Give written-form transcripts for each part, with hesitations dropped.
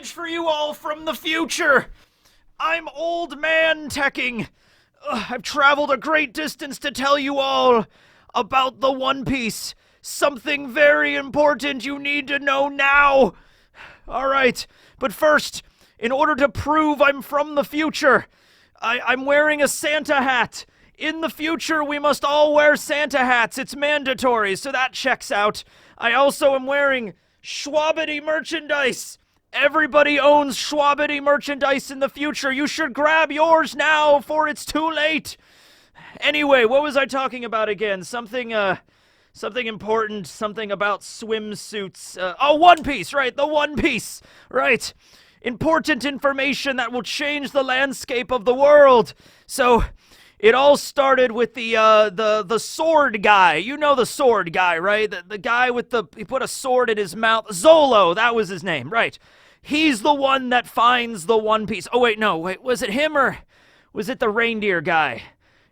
message for you all from the future. I'm Old Man Teching. I've traveled a great distance to tell you all about the One Piece. Something very important you need to know now. Alright, but first, in order to prove I'm from the future, I'm wearing a Santa hat. In the future, we must all wear Santa hats. It's mandatory, so that checks out. I also am wearing Schwabity merchandise. Everybody owns Schwabity merchandise in the future. You should grab yours now, for it's too late. Anyway, what was I talking about again? Something important, something about swimsuits. One Piece, right, the One Piece, right. Important information that will change the landscape of the world. So, it all started with the sword guy. You know the sword guy, right? The guy with he put a sword in his mouth. Zolo, that was his name, right. He's the one that finds the One Piece. Oh, wait, was it him or was it the reindeer guy?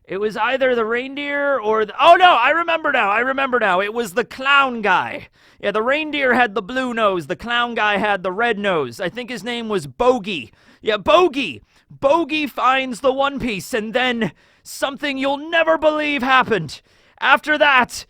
It was either the reindeer or oh no, I remember now. It was the clown guy. Yeah, the reindeer had the blue nose. The clown guy had the red nose. I think his name was Bogey. Yeah, Bogey. Bogey finds the One Piece, and then something you'll never believe happened. After that,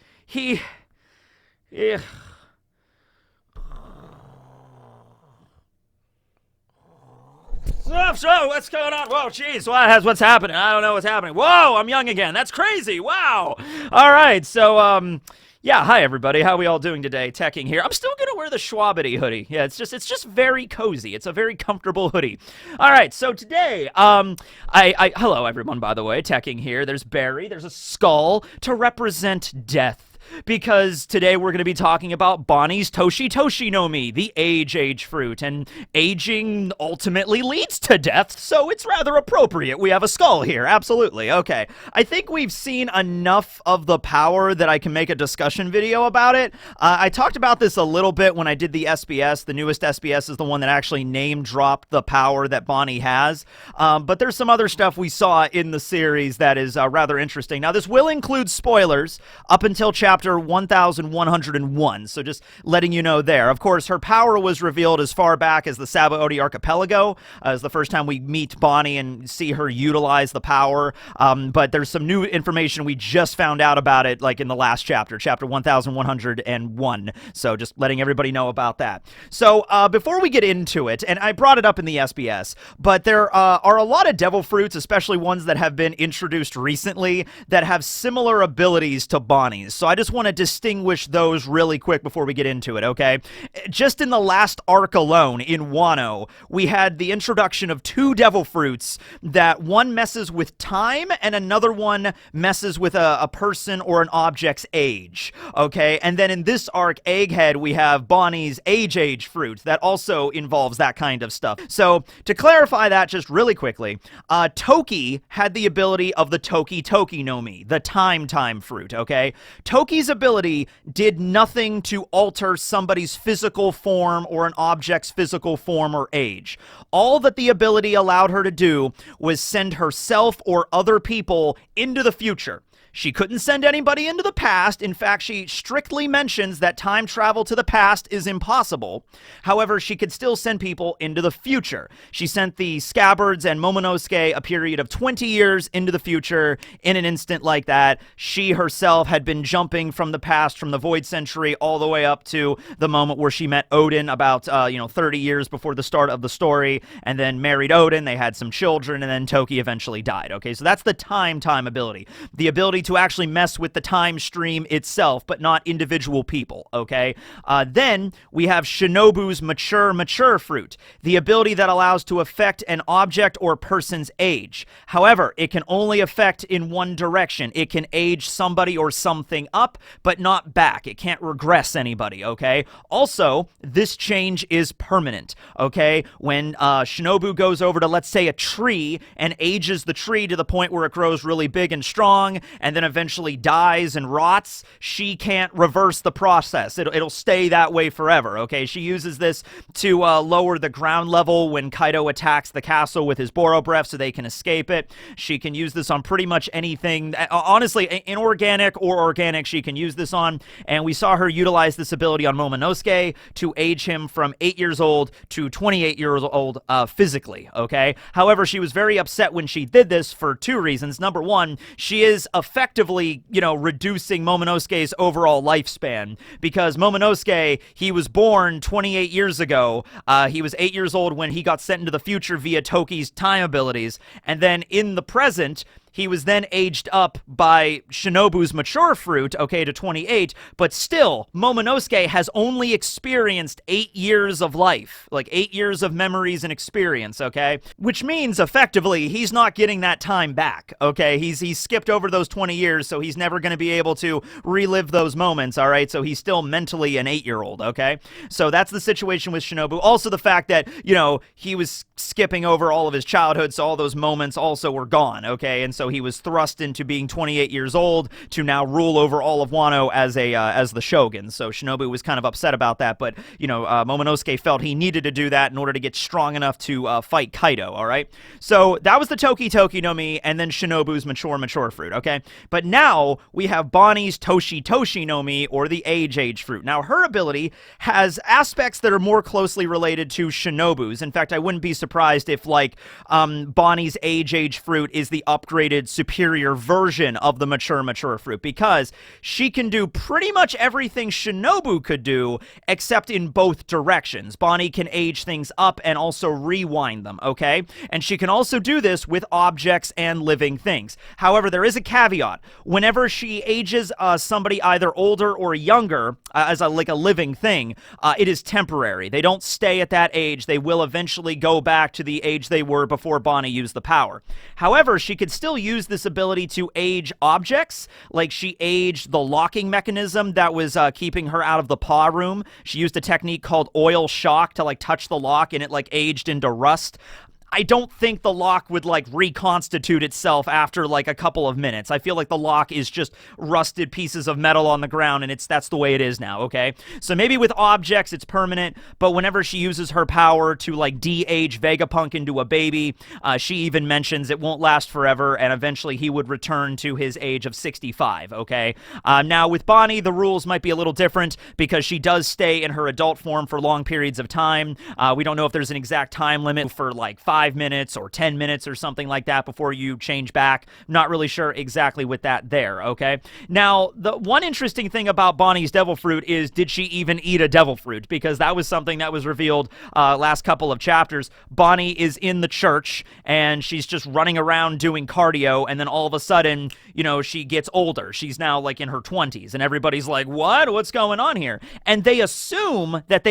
So, what's going on? Whoa, jeez, what's happening? I don't know what's happening. Whoa, I'm young again. That's crazy. Wow. All right, so, yeah, hi, everybody. How are we all doing today? Teching here. I'm still going to wear the Schwabity hoodie. Yeah, it's just very cozy. It's a very comfortable hoodie. All right, so today, hello, everyone, by the way. Teching here. There's Barry. There's a skull to represent death. Because today we're going to be talking about Bonney's Toshi-Toshi No Mi, the age fruit, and aging ultimately leads to death, so it's rather appropriate. We have a skull here, absolutely. Okay, I think we've seen enough of the power that I can make a discussion video about it. I talked about this a little bit when I did the SBS. The newest SBS is the one that actually name-dropped the power that Bonney has, but there's some other stuff we saw in the series that is rather interesting. Now, this will include spoilers up until chapter 1101, so just letting you know there. Of course, her power was revealed as far back as the Sabaody Archipelago, as the first time we meet Bonney and see her utilize the power, but there's some new information we just found out about it, like in the last chapter, chapter 1101, so just letting everybody know about that. So, before we get into it, and I brought it up in the SBS, but there are a lot of devil fruits, especially ones that have been introduced recently, that have similar abilities to Bonney's, so I just want to distinguish those really quick before we get into it, okay? Just in the last arc alone, in Wano, we had the introduction of two devil fruits that one messes with time and another one messes with a person or an object's age, okay? And then in this arc, Egghead, we have Bonney's age fruit that also involves that kind of stuff. So, to clarify that just really quickly, Toki had the ability of the Toki-Toki No Mi, the time fruit, okay? Toki's ability did nothing to alter somebody's physical form or an object's physical form or age. All that the ability allowed her to do was send herself or other people into the future. She couldn't send anybody into the past. In fact, she strictly mentions that time travel to the past is impossible. However, she could still send people into the future. She sent the Scabbards and Momonosuke a period of 20 years into the future. In an instant like that, she herself had been jumping from the past, from the Void Century, all the way up to the moment where she met Odin about, 30 years before the start of the story, and then married Odin. They had some children, and then Toki eventually died. Okay, so that's the time ability. The ability to actually mess with the time stream itself, but not individual people, okay? Then we have Shinobu's mature fruit, the ability that allows to affect an object or person's age. However, it can only affect in one direction. It can age somebody or something up, but not back. It can't regress anybody, okay? Also, this change is permanent, okay? When Shinobu goes over to, let's say, a tree and ages the tree to the point where it grows really big and strong, and and then eventually dies and rots, she can't reverse the process. It'll stay that way forever, okay? She uses this to lower the ground level when Kaido attacks the castle with his Boro breath so they can escape it. She can use this on pretty much anything. Honestly, inorganic or organic, she can use this on, and we saw her utilize this ability on Momonosuke to age him from 8 years old to 28 years old physically, okay? However, she was very upset when she did this for two reasons. Number one, she is effectively, reducing Momonosuke's overall lifespan, because Momonosuke, he was born 28 years ago. He was 8 years old when he got sent into the future via Toki's time abilities, and then in the present, he was then aged up by Shinobu's mature fruit, okay, to 28, but still, Momonosuke has only experienced 8 years of life, like 8 years of memories and experience, okay? Which means, effectively, he's not getting that time back, okay? He's skipped over those 20 years, so he's never going to be able to relive those moments, all right? So he's still mentally an 8-year-old, okay? So that's the situation with Shinobu. Also the fact that, he was skipping over all of his childhood, so all those moments also were gone, okay? And so he was thrust into being 28 years old to now rule over all of Wano as the shogun. So Shinobu was kind of upset about that, but Momonosuke felt he needed to do that in order to get strong enough to fight Kaido. All right, so that was the Toki-Toki no Mi, and then Shinobu's mature fruit. Okay, but now we have Bonney's Toshi-Toshi no Mi, or the age fruit. Now her ability has aspects that are more closely related to Shinobu's. In fact, I wouldn't be surprised if Bonney's age fruit is the upgraded superior version of the mature fruit, because she can do pretty much everything Shinobu could do, except in both directions. Bonney can age things up and also rewind them, okay? And she can also do this with objects and living things. However, there is a caveat. Whenever she ages somebody either older or younger as a living thing, it is temporary. They don't stay at that age. They will eventually go back to the age they were before Bonney used the power. However, she could still use this ability to age objects, like she aged the locking mechanism that was keeping her out of the paw room. She used a technique called oil shock to touch the lock, and it aged into rust. I don't think the lock would reconstitute itself after a couple of minutes. I feel like the lock is just rusted pieces of metal on the ground, and that's the way it is now, okay? So maybe with objects it's permanent, but whenever she uses her power to de-age Vegapunk into a baby, she even mentions it won't last forever, and eventually he would return to his age of 65, okay? Now with Bonney, the rules might be a little different because she does stay in her adult form for long periods of time. We don't know if there's an exact time limit for 5 minutes or 10 minutes or something like that before you change back. Not really sure exactly with that there, okay? Now, the one interesting thing about Bonney's devil fruit is, did she even eat a devil fruit? Because that was something that was revealed last couple of chapters. Bonney is in the church, and she's just running around doing cardio, and then all of a sudden, she gets older. She's now, in her 20s, and everybody's like, what? What's going on here? And they assume that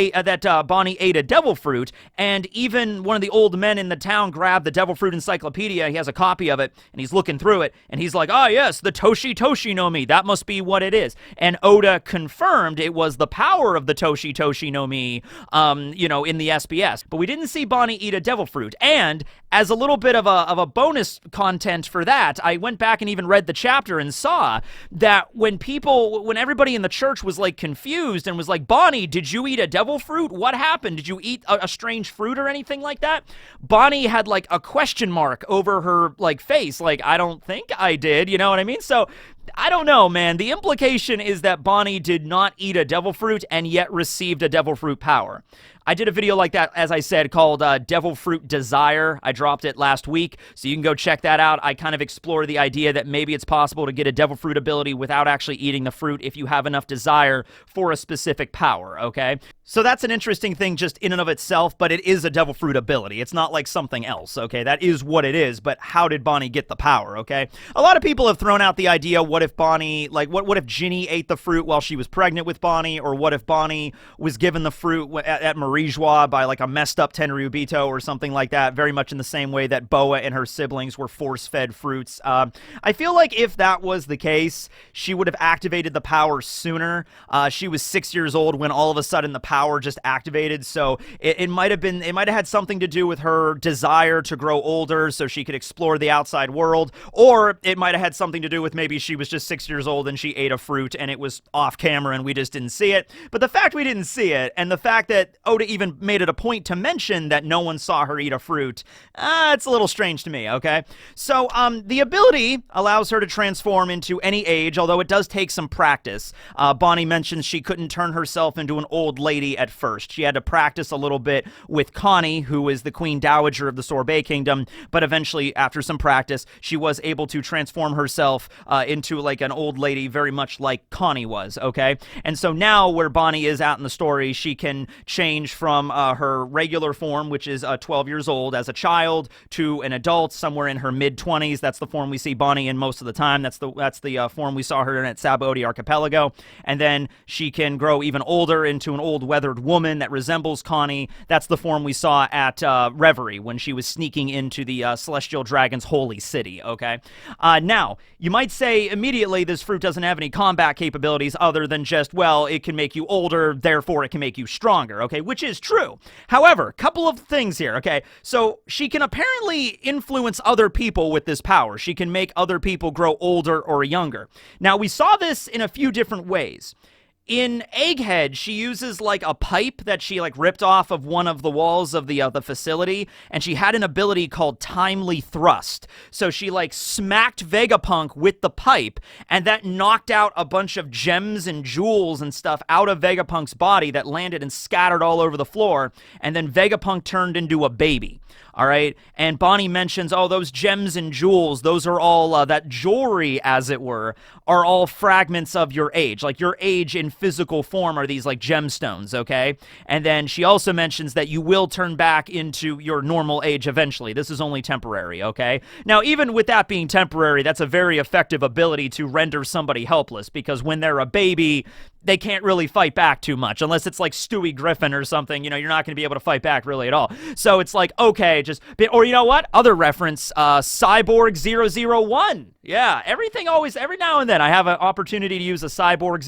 Bonney ate a devil fruit, and even one of the old men in the town grabbed the devil fruit encyclopedia. He has a copy of it, and he's looking through it, and he's like, oh yes, the Toshi-Toshi no Mi, that must be what it is. And Oda confirmed it was the power of the Toshi-Toshi no Mi, in the SBS. But we didn't see Bonney eat a devil fruit. And as a little bit of a bonus content for that, I went back and even read the chapter and saw that when everybody in the church was confused and was like, Bonney, did you eat a devil fruit? What happened? Did you eat a strange fruit or anything like that? Bonney had a question mark over her face, I don't think I did, you know what I mean? So I don't know, man. The implication is that Bonney did not eat a devil fruit and yet received a devil fruit power. I did a video like that, as I said, called Devil Fruit Desire. I dropped it last week, so you can go check that out. I kind of explore the idea that maybe it's possible to get a devil fruit ability without actually eating the fruit if you have enough desire for a specific power, okay? So that's an interesting thing just in and of itself, but it is a devil fruit ability. It's not like something else, okay? That is what it is, but how did Bonney get the power, okay? A lot of people have thrown out the idea, what if Bonney, what if Ginny ate the fruit while she was pregnant with Bonney, or what if Bonney was given the fruit at Marijois by a messed up Tenryubito or something like that, very much in the same way that Boa and her siblings were force-fed fruits. I feel like if that was the case, she would have activated the power sooner. She was 6 years old when all of a sudden the power just activated, so it might have had something to do with her desire to grow older so she could explore the outside world, or it might have had something to do with maybe she was just 6 years old and she ate a fruit and it was off camera and we just didn't see it. But the fact we didn't see it, and the fact that Oda even made it a point to mention that no one saw her eat a fruit, it's a little strange to me, okay? So, the ability allows her to transform into any age, although it does take some practice. Bonney mentions she couldn't turn herself into an old lady at first. She had to practice a little bit with Connie, who is the Queen Dowager of the Sorbet Kingdom, but eventually, after some practice, she was able to transform herself into like an old lady, very much like Connie was, okay? And so now, where Bonney is out in the story, she can change from her regular form, which is 12 years old, as a child, to an adult, somewhere in her mid-20s. That's the form we see Bonney in most of the time. That's the form we saw her in at Sabaody Archipelago. And then she can grow even older into an old weathered woman that resembles Connie. That's the form we saw at Reverie when she was sneaking into the Celestial Dragon's holy city, okay? Now, you might say immediately this fruit doesn't have any combat capabilities other than just, well, it can make you older, therefore it can make you stronger, okay? Which is true. However, couple of things here, okay? So she can apparently influence other people with this power. She can make other people grow older or younger. Now, we saw this in a few different ways. In Egghead, she uses like a pipe that she like ripped off of one of the walls of the facility, and she had an ability called Timely Thrust. So she like smacked Vegapunk with the pipe, and that knocked out a bunch of gems and jewels and stuff out of Vegapunk's body that landed and scattered all over the floor, and then Vegapunk turned into a baby. All right, and Bonney mentions, oh, those gems and jewels, those are all, that jewelry, as it were, are all fragments of your age. Like, your age in physical form are these, like, gemstones, okay? And then she also mentions that you will turn back into your normal age eventually. This is only temporary, okay? Now, even with that being temporary, that's a very effective ability to render somebody helpless, because when they're a baby, they can't really fight back too much, unless it's like Stewie Griffin or something. You know, you're not going to be able to fight back really at all. So it's like, okay, or you know what? Other reference, Cyborg 001. Yeah, every now and then I have an opportunity to use a Cyborg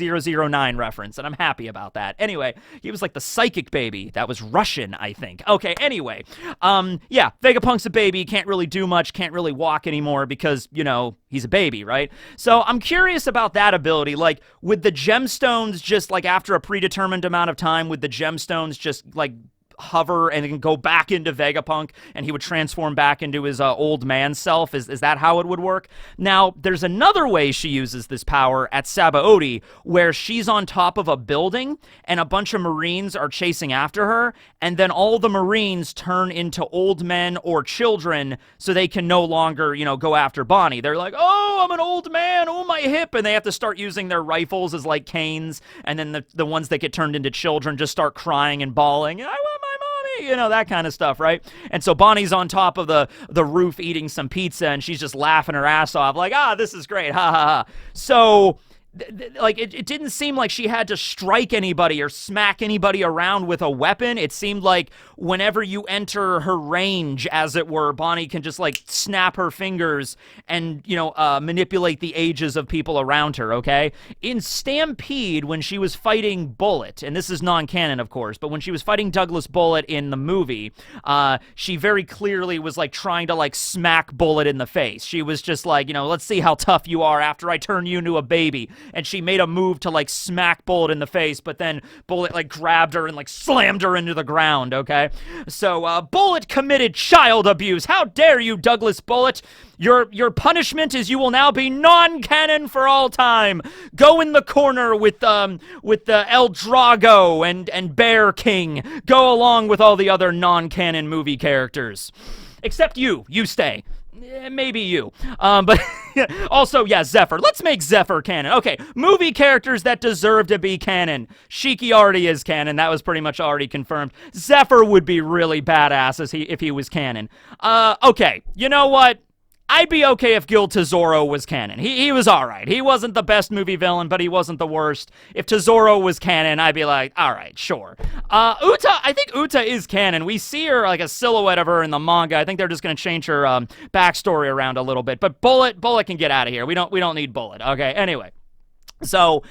009 reference, and I'm happy about that. Anyway, he was like the psychic baby. That was Russian, I think. Okay, anyway. Yeah, Vegapunk's a baby, can't really do much, can't really walk anymore because, you know, he's a baby, right? So I'm curious about that ability. Like, would the gemstones just, like, after a predetermined amount of time, would the gemstones just, like, hover and then go back into Vegapunk and he would transform back into his old man self? Is that how it would work? Now, there's another way she uses this power at Sabaody, where she's on top of a building and a bunch of Marines are chasing after her, and then all the Marines turn into old men or children so they can no longer, you know, go after Bonney. They're like, oh, I'm an old man, oh, my hip, and they have to start using their rifles as, like, canes, and then the ones that get turned into children just start crying and bawling, I want my mommy, you know, that kind of stuff, right? And so Bonnie's on top of the roof eating some pizza, and she's just laughing her ass off, like, this is great, ha ha ha. So, like, it didn't seem like she had to strike anybody or smack anybody around with a weapon. It seemed like whenever you enter her range, as it were, Bonney can just, like, snap her fingers and, you know, manipulate the ages of people around her, okay? In Stampede, when she was fighting Bullet, and this is non-canon, of course, but when she was fighting Douglas Bullet in the movie, she very clearly was, like, trying to, like, smack Bullet in the face. She was just like, you know, let's see how tough you are after I turn you into a baby. And she made a move to, like, smack Bullet in the face, but then Bullet, like, grabbed her and, like, slammed her into the ground, okay? So, Bullet committed child abuse. How dare you, Douglas Bullet? Your punishment is you will now be non-canon for all time. Go in the corner with the El Drago and Bear King. Go along with all the other non-canon movie characters. Except you. You stay. Maybe you. But also, yeah, Zephyr. Let's make Zephyr canon. Okay, movie characters that deserve to be canon. Shiki already is canon. That was pretty much already confirmed. Zephyr would be really badass if he was canon. Okay, you know what? I'd be okay if Gil Tesoro was canon. He was alright. He wasn't the best movie villain, but he wasn't the worst. If Tesoro was canon, I'd be like, alright, sure. Uta, I think Uta is canon. We see her, like, a silhouette of her in the manga. I think they're just gonna change her backstory around a little bit. But Bullet can get out of here. We don't need Bullet. Okay, anyway. So,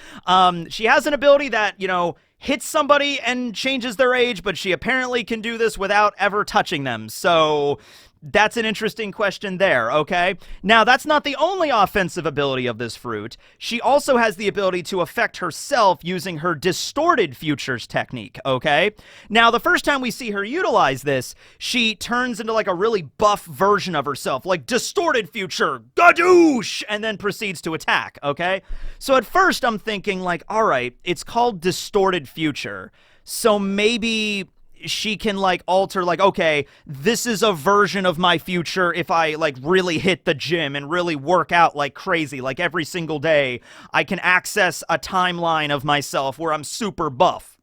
she has an ability that, you know, hits somebody and changes their age, but she apparently can do this without ever touching them. So, That's an interesting question there, okay? Now, that's not the only offensive ability of this fruit. She also has the ability to affect herself using her distorted futures technique, okay? Now, the first time we see her utilize this, she turns into like a really buff version of herself, like distorted future, gadoosh, and then proceeds to attack, okay? So at first I'm thinking like, all right, it's called distorted future, so maybe she can like alter like, okay, this is a version of my future if I like really hit the gym and really work out like crazy, like every single day I can access a timeline of myself where I'm super buff.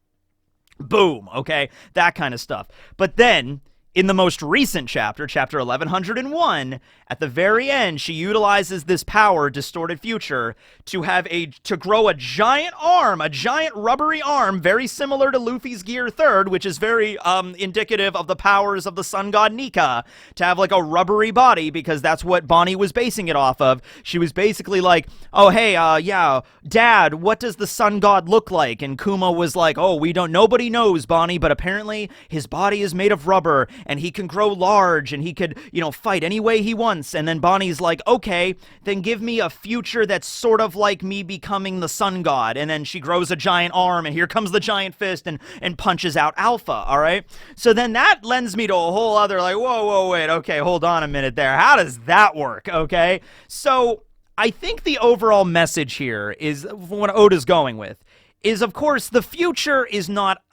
Boom, okay, that kind of stuff. But then in the most recent chapter, chapter 1101, at the very end, she utilizes this power, Distorted Future, to grow a giant arm, a giant rubbery arm, very similar to Luffy's Gear 3rd, which is very indicative of the powers of the sun god Nika, to have like a rubbery body, because that's what Bonney was basing it off of. She was basically like, oh, hey, yeah, Dad, what does the sun god look like? And Kuma was like, oh, nobody knows, Bonney, but apparently his body is made of rubber, and he can grow large, and he could, fight any way he wants. And then Bonnie's like, okay, then give me a future that's sort of like me becoming the sun god. And then she grows a giant arm, and here comes the giant fist and punches out Alpha, all right? So then that lends me to a whole other, like, whoa, wait, okay, hold on a minute there. How does that work, okay? So I think the overall message here is, what Oda's going with, is, of course, the future is not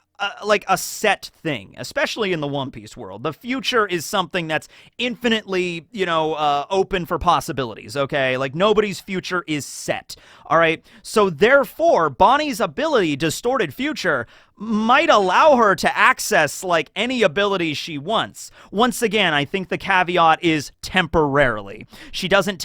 like a set thing, especially in the One Piece world. The future is something that's infinitely, open for possibilities, okay? Like, nobody's future is set, all right? So, therefore, Bonnie's ability, Distorted Future, might allow her to access, like, any ability she wants. Once again, I think the caveat is temporarily. She doesn't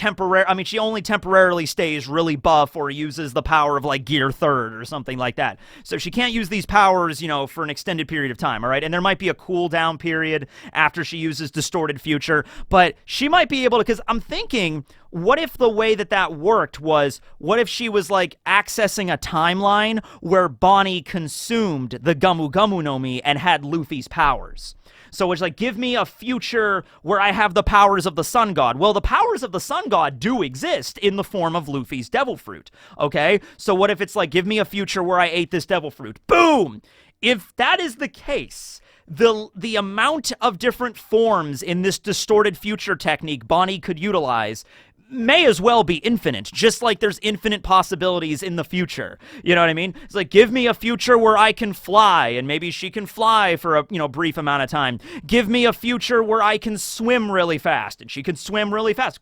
she only temporarily stays really buff or uses the power of, like, Gear 3rd or something like that. So she can't use these powers, for an extended period of time, all right? And there might be a cooldown period after she uses Distorted Future, but she might be able to, because I'm thinking, what if the way that worked was, what if she was, like, accessing a timeline where Bonney consumed the Gumu Gumu no Mi and had Luffy's powers? So it's like, give me a future where I have the powers of the sun god. Well, the powers of the sun god do exist in the form of Luffy's devil fruit, okay? So what if it's like, give me a future where I ate this devil fruit? Boom! If that is the case, the amount of different forms in this distorted future technique Bonney could utilize may as well be infinite, just like there's infinite possibilities in the future. You know what I mean? It's like, give me a future where I can fly, and maybe she can fly for a, brief amount of time. Give me a future where I can swim really fast, and she can swim really fast.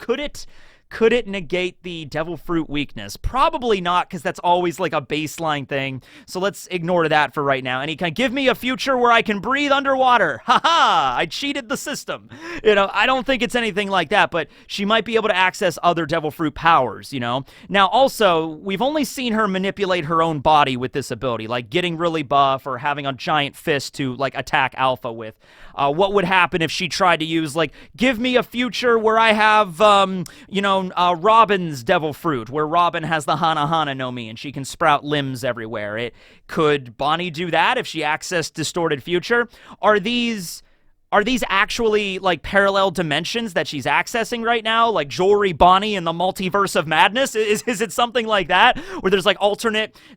Could it negate the devil fruit weakness? Probably not, because that's always like a baseline thing. So let's ignore that for right now. And he can give me a future where I can breathe underwater. Haha, I cheated the system. I don't think it's anything like that, but she might be able to access other devil fruit powers, Now, also, we've only seen her manipulate her own body with this ability, like getting really buff or having a giant fist to, like, attack Alpha with. What would happen if she tried to use, like, give me a future where I have, Robin's devil fruit, where Robin has the Hana Hana no Mi and she can sprout limbs everywhere. Could Bonney do that if she accessed Distorted Future? Are these actually, like, parallel dimensions that she's accessing right now? Like Jory Bonney in the multiverse of madness? Is it something like that? Where there's, like,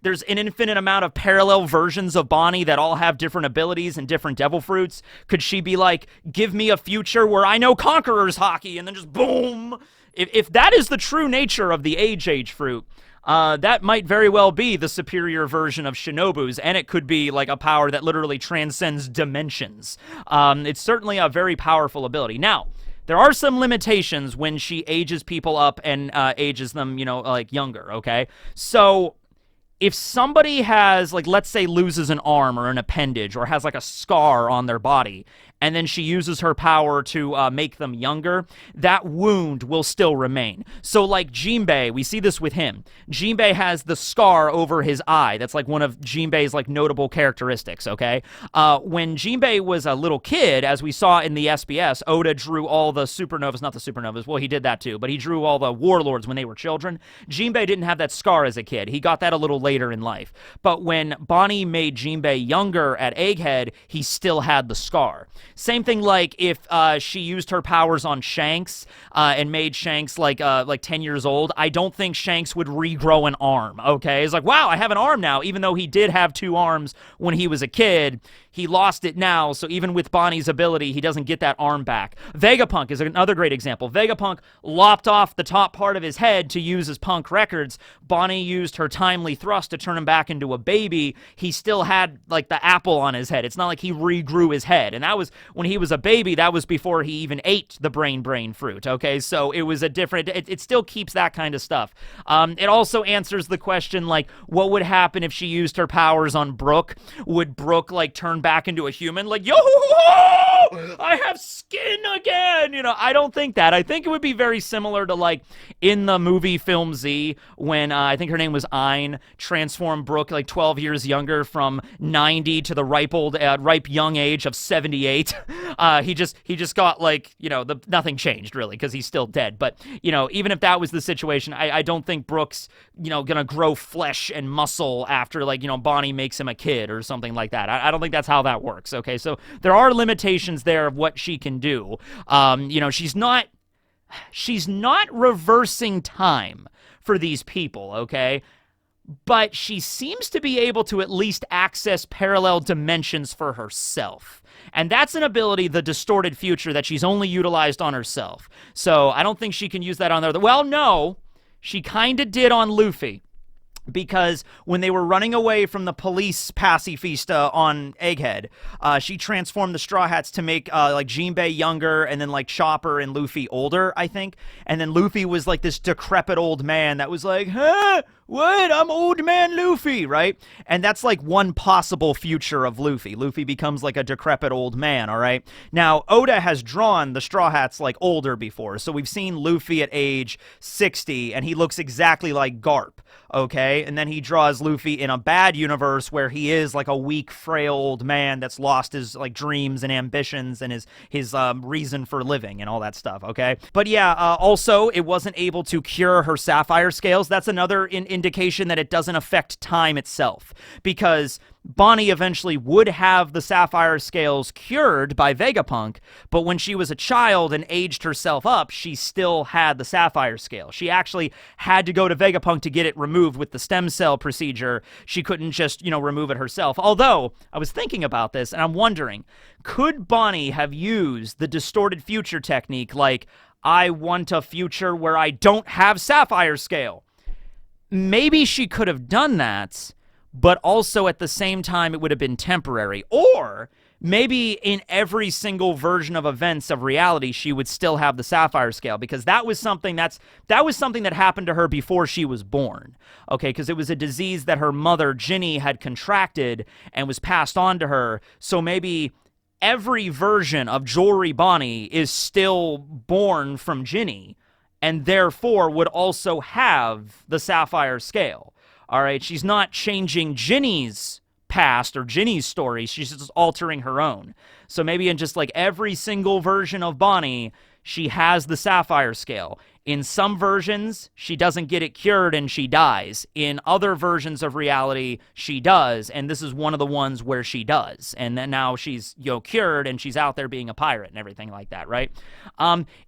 there's an infinite amount of parallel versions of Bonney that all have different abilities and different devil fruits? Could she be like, give me a future where I know Conqueror's Hockey, and then just boom? If that is the true nature of the Age fruit, that might very well be the superior version of Shinobu's, and it could be like a power that literally transcends dimensions. It's certainly a very powerful ability. Now, there are some limitations when she ages people up and ages them, like, younger, okay? So if somebody has, like, let's say loses an arm or an appendage or has, like, a scar on their body, and then she uses her power to make them younger, that wound will still remain. So, like, Jinbei, we see this with him. Jinbei has the scar over his eye. That's, like, one of Jinbei's, like, notable characteristics, okay? When Jinbei was a little kid, as we saw in the SBS, Oda drew all the supernovas, not the supernovas, well, he did that too, but he drew all the warlords when they were children. Jinbei didn't have that scar as a kid. He got that a little later in life. But when Bonney made Jinbei younger at Egghead, he still had the scar. Same thing like if she used her powers on Shanks and made Shanks like 10 years old, I don't think Shanks would regrow an arm, okay? It's like, wow, I have an arm now, even though he did have 2 arms when he was a kid. He lost it now, so even with Bonnie's ability, he doesn't get that arm back. Vegapunk is another great example. Vegapunk lopped off the top part of his head to use as Punk Records. Bonney used her timely thrust to turn him back into a baby. He still had, like, the apple on his head. It's not like he regrew his head. And that was, when he was a baby, that was before he even ate the brain fruit, okay? So it was a different, it still keeps that kind of stuff. It also answers the question, like, what would happen if she used her powers on Brooke? Would Brooke, like, turn back into a human? Like, yo, I have skin again! You know, I don't think that. I think it would be very similar to, like, in the movie Film Z, when I think her name was Ein, transformed Brooke, like, 12 years younger from 90 to the ripe young age of 78. He just got, like, you know, nothing changed, really, because he's still dead. But, you know, even if that was the situation, I don't think Brooke's, you know, gonna grow flesh and muscle after, like, you know, Bonney makes him a kid or something like that. I don't think that's how that works, okay? So there are limitations there of what she can do. You know, she's not reversing time for these people, okay? But she seems to be able to at least access parallel dimensions for herself. And that's an ability, the distorted future, that she's only utilized on herself. So I don't think she can use that on other. Well, no, she kind of did on Luffy. Because when they were running away from the police pacifista on Egghead, she transformed the Straw Hats to make, like, Jinbei younger and then, like, Chopper and Luffy older, I think. And then Luffy was, like, this decrepit old man that was like, huh? What? I'm old man Luffy, right? And that's, like, one possible future of Luffy. Luffy becomes, like, a decrepit old man, all right? Now, Oda has drawn the Straw Hats, like, older before. So we've seen Luffy at age 60, and he looks exactly like Garp, okay? And then he draws Luffy in a bad universe where he is, like, a weak, frail old man that's lost his, like, dreams and ambitions and his reason for living and all that stuff, okay? But yeah, also, it wasn't able to cure her sapphire scales. That's another indication that it doesn't affect time itself, because Bonney eventually would have the sapphire scales cured by Vegapunk, but when she was a child and aged herself up, she still had the sapphire scale. She actually had to go to Vegapunk to get it removed with the stem cell procedure. She couldn't just, you know, remove it herself. Although, I was thinking about this, and I'm wondering, could Bonney have used the distorted future technique, like, I want a future where I don't have sapphire scale? Maybe she could have done that, but also at the same time it would have been temporary. Or maybe in every single version of events of reality she would still have the sapphire scale, because that was something that happened to her before she was born. Okay, because it was a disease that her mother Ginny had contracted and was passed on to her. So maybe every version of Jewelry Bonney is still born from Ginny, and therefore would also have the sapphire scale. All right, she's not changing Ginny's past or Ginny's story, she's just altering her own. So maybe in just, like, every single version of Bonney, she has the sapphire scale. In some versions, she doesn't get it cured and she dies. In other versions of reality, she does, and this is one of the ones where she does. And then now she's, you know, cured and she's out there being a pirate and everything like that, right?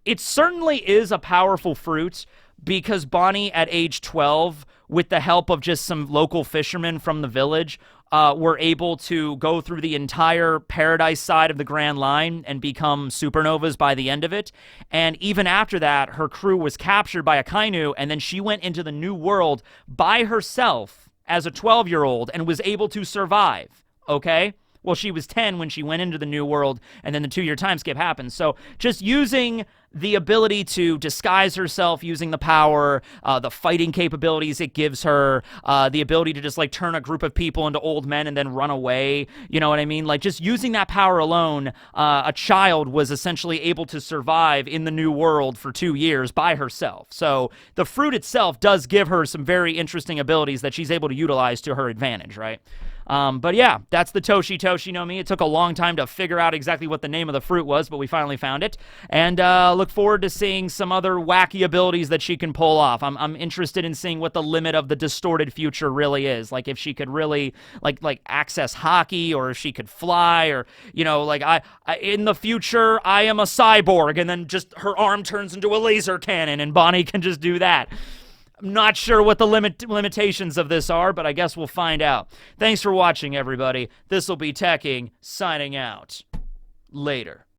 It certainly is a powerful fruit, because Bonney at age 12, with the help of just some local fishermen from the village, were able to go through the entire paradise side of the Grand Line and become supernovas by the end of it. And even after that, her crew was captured by Akainu, and then she went into the New World by herself as a 12-year-old and was able to survive, okay? Well, she was 10 when she went into the New World, and then the 2-year time skip happened. So just using the ability to disguise herself, using the power, the fighting capabilities it gives her, the ability to just, like, turn a group of people into old men and then run away, you know what I mean? Like, just using that power alone, a child was essentially able to survive in the New World for 2 years by herself. So the fruit itself does give her some very interesting abilities that she's able to utilize to her advantage, right? But yeah, that's the Toshi-Toshi No Mi. It took a long time to figure out exactly what the name of the fruit was, but we finally found it. And look forward to seeing some other wacky abilities that she can pull off. I'm interested in seeing what the limit of the distorted future really is. Like if she could really like access hockey, or if she could fly, or like I in the future I am a cyborg, and then just her arm turns into a laser cannon, and Bonney can just do that. I'm not sure what the limitations of this are, but I guess we'll find out. Thanks for watching, everybody. This will be Teching, signing out. Later.